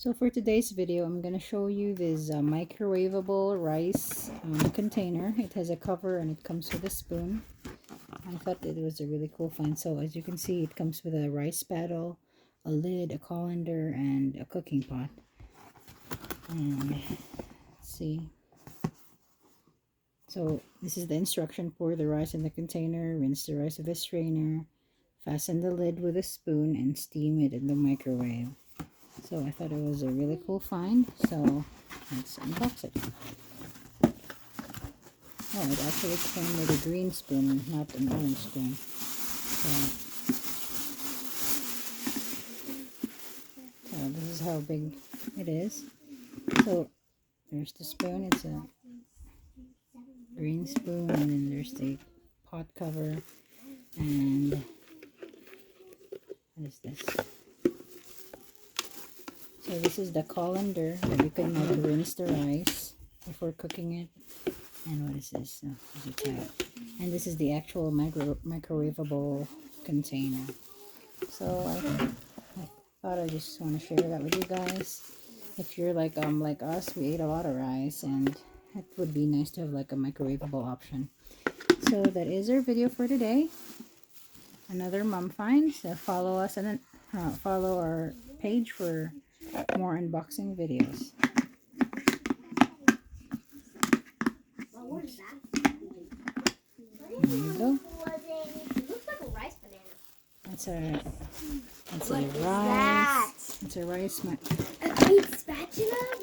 So for today's video, I'm going to show you this microwavable rice container. It has a cover and it comes with a spoon. I thought it was a really cool find. So as you can see, it comes with a rice paddle, a lid, a colander, and a cooking pot. And let's see. So this is the instruction: pour the rice in the container, rinse the rice with a strainer, fasten the lid with a spoon, and steam it in the microwave. So I thought it was a really cool find, so let's unbox it. Oh, it actually came with a green spoon, not an orange spoon. So this is how big it is. So there's the spoon, it's a green spoon, and then there's the pot cover, and what is this? So this is the colander that you can rinse the rice before cooking it. And what is this? Oh, there's a towel. And this is the actual microwavable container. So I thought I just want to share that with you guys. If you're like us, we ate a lot of rice, and it would be nice to have like a microwavable option. So that is our video for today. Another mom find. So follow us and then follow our page for more unboxing videos. There you go. It looks like a rice banana. It's a rice. That? It's a rice. A big spatula?